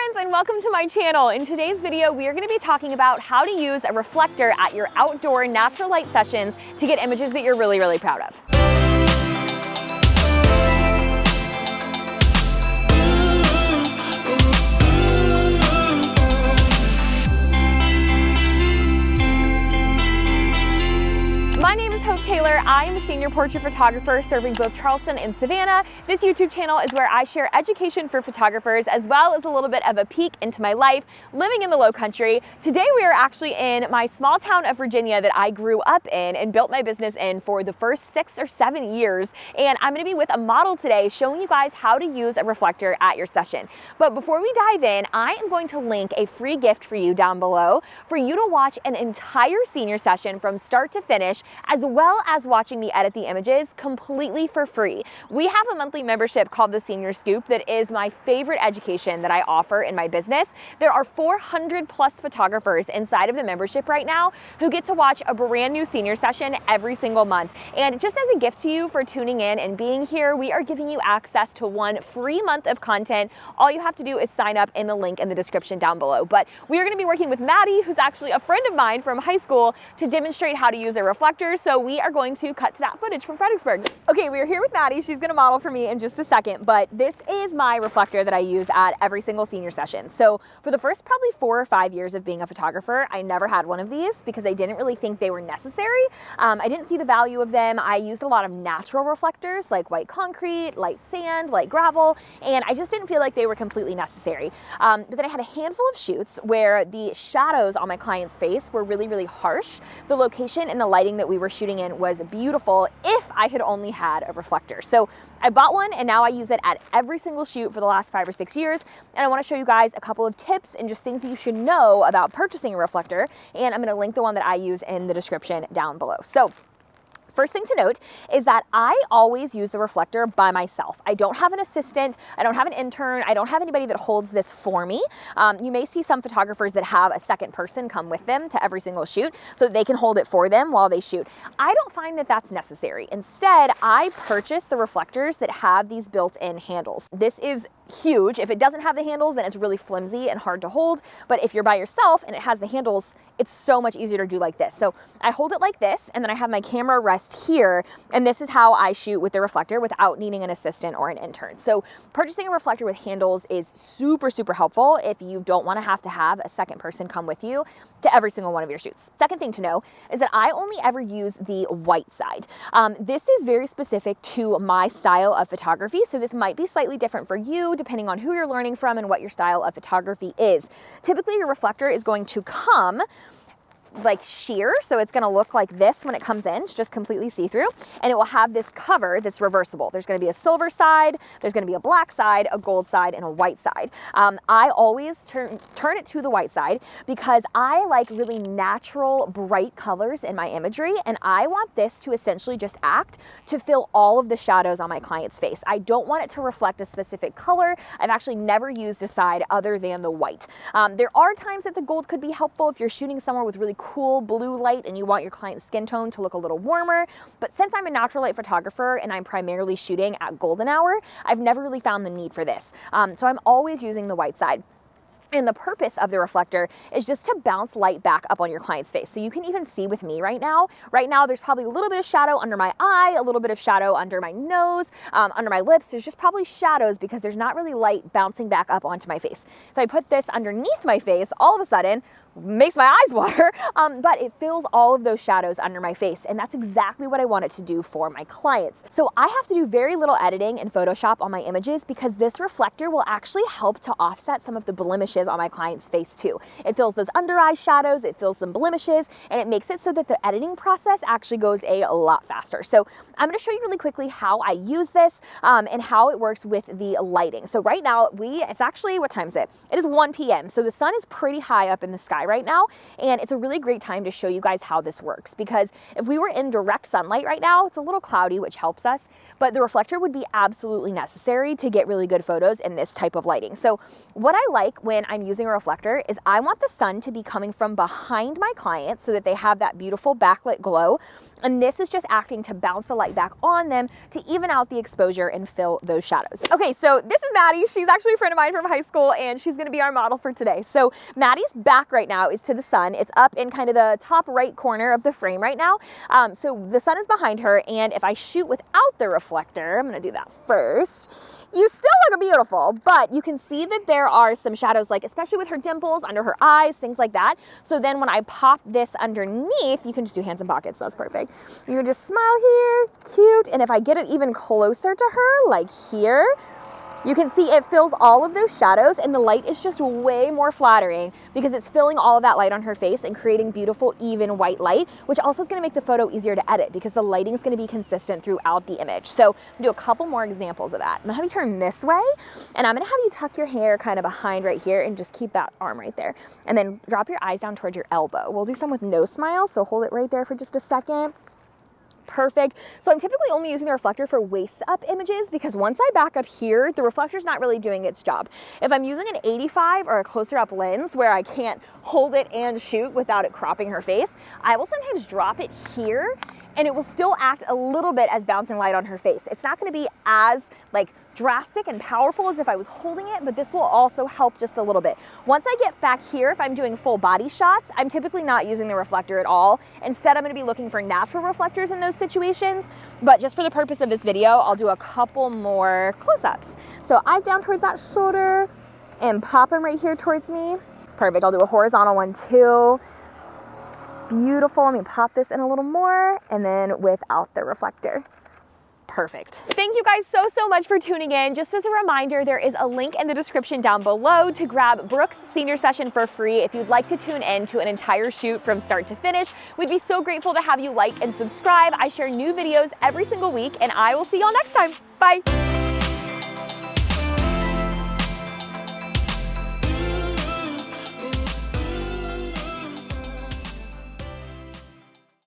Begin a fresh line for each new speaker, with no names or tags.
friends, and welcome to my channel. In today's video, we are going to be talking about how to use a reflector at your outdoor natural light sessions to get images that you're really proud of. My name is Hope Taylor. I am a senior portrait photographer serving both Charleston and Savannah. This YouTube channel is where I share education for photographers as well as a little bit of a peek into my life living in the low country. Today we are actually in my small town of Virginia that I grew up in and built my business in for the first 6 or 7 years. And I'm going to be with a model today showing you guys how to use a reflector at your session. But before we dive in, I am going to link a free gift for you down below for you to watch an entire senior session from start to finish, as well as watching me edit the images completely for free. We have a monthly membership called the Senior Scoop that is my favorite education that I offer in my business. There are 400 plus photographers inside of the membership right now who get to watch a brand new senior session every single month. And just as a gift to you for tuning in and being here, we are giving you access to 1 free month of content. All you have to do is sign up in the link in the description down below. But we are going to be working with Maddie, who's actually a friend of mine from high school, to demonstrate how to use a reflector. So we are going to cut to that footage from Fredericksburg. Okay, we are here with Maddie. She's gonna model for me in just a second, but this is my reflector that I use at every single senior session. So for the first probably 4 or 5 years of being a photographer, I never had one of these because I didn't really think they were necessary. I didn't see the value of them. I used a lot of natural reflectors like white concrete, light sand, light gravel, and I just didn't feel like they were completely necessary. But then I had a handful of shoots where the shadows on my client's face were really harsh. The location and the lighting that we were shooting in was beautiful if I had only had a reflector. So I bought one and now I use it at every single shoot for the last 5 or 6 years. And I want to show you guys a couple of tips and just things that you should know about purchasing a reflector. And I'm going to link the one that I use in the description down below. So first thing to note is that I always use the reflector by myself. I don't have an assistant, I don't have an intern, I don't have anybody that holds this for me. You may see some photographers that have a second person come with them to every single shoot so that they can hold it for them while they shoot. I don't find that that's necessary. Instead, I purchase the reflectors that have these built-in handles. This is huge. If it doesn't have the handles, then it's really flimsy and hard to hold. But if you're by yourself and it has the handles, it's so much easier to do like this. So I hold it like this, and then I have my camera rest here, and this is how I shoot with the reflector without needing an assistant or an intern. So purchasing a reflector with handles is super helpful if you don't want to have a second person come with you to every single one of your shoots. Second thing to know is that I only ever use the white side. This is very specific to my style of photography, so this might be slightly different for you depending on who you're learning from and what your style of photography is. Typically, your reflector is going to come like sheer, so it's going to look like this when it comes in. It's just completely see-through, and it will have this cover that's reversible. There's going to be a silver side, there's going to be a black side, a gold side, and a white side. I always turn it to the white side because I like really natural, bright colors in my imagery, and I want this to essentially just act to fill all of the shadows on my client's face. I don't want it to reflect a specific color. I've actually never used a side other than the white. There are times that the gold could be helpful if you're shooting somewhere with really cool blue light and you want your client's skin tone to look a little warmer. But since I'm a natural light photographer and I'm primarily shooting at golden hour, I've never really found the need for this. So I'm always using the white side. And the purpose of the reflector is just to bounce light back up on your client's face. So you can even see with me right now. Right now, there's probably a little bit of shadow under my eye, a little bit of shadow under my nose, under my lips. There's just probably shadows because there's not really light bouncing back up onto my face. If I put this underneath my face, all of a sudden, makes my eyes water, but it fills all of those shadows under my face, and that's exactly what I want it to do for my clients. So I have to do very little editing in Photoshop on my images because this reflector will actually help to offset some of the blemishes on my client's face too. It fills those under eye shadows, it fills some blemishes, and it makes it so that the editing process actually goes a lot faster. So I'm going to show you really quickly how I use this and how it works with the lighting. So right now, it's actually, what time is it? It is 1 p.m. So the sun is pretty high up in the sky right now. And it's a really great time to show you guys how this works, because if we were in direct sunlight right now, it's a little cloudy, which helps us, but the reflector would be absolutely necessary to get really good photos in this type of lighting. So what I like when I'm using a reflector is I want the sun to be coming from behind my client so that they have that beautiful backlit glow. And this is just acting to bounce the light back on them to even out the exposure and fill those shadows. Okay, so this is Maddie. She's actually a friend of mine from high school, and she's gonna be our model for today. So Maddie's back right now is to the sun. It's up in kind of the top right corner of the frame right now. So the sun is behind her, and if I shoot without the reflector, I'm gonna do that first. You still look beautiful, but you can see that there are some shadows, like especially with her dimples, under her eyes, things like that. So then when I pop this underneath, you can just do hands and pockets, that's perfect. You can just smile here, cute. And if I get it even closer to her, like here, you can see it fills all of those shadows, and the light is just way more flattering because it's filling all of that light on her face and creating beautiful, even white light, which also is gonna make the photo easier to edit because the lighting is gonna be consistent throughout the image. So I'm gonna do a couple more examples of that. I'm gonna have you turn this way, and I'm gonna have you tuck your hair kind of behind right here and just keep that arm right there. And then drop your eyes down towards your elbow. We'll do some with no smile, so hold it right there for just a second. Perfect. So I'm typically only using the reflector for waist up images because once I back up here, the reflector's not really doing its job. If I'm using an 85 or a closer up lens where I can't hold it and shoot without it cropping her face, I will sometimes drop it here and it will still act a little bit as bouncing light on her face. It's not going to be as like drastic and powerful as if I was holding it, but this will also help just a little bit. Once I get back here, if I'm doing full body shots, I'm typically not using the reflector at all. Instead, I'm gonna be looking for natural reflectors in those situations, but just for the purpose of this video, I'll do a couple more close-ups. So eyes down towards that shoulder and pop them right here towards me. Perfect, I'll do a horizontal one too. Beautiful, let me pop this in a little more, and then without the reflector. Perfect. Thank you guys so much for tuning in. Just as a reminder, there is a link in the description down below to grab Brooke's senior session for free if you'd like to tune in to an entire shoot from start to finish. We'd be so grateful to have you like and subscribe. I share new videos every single week, and I will see y'all next time. Bye.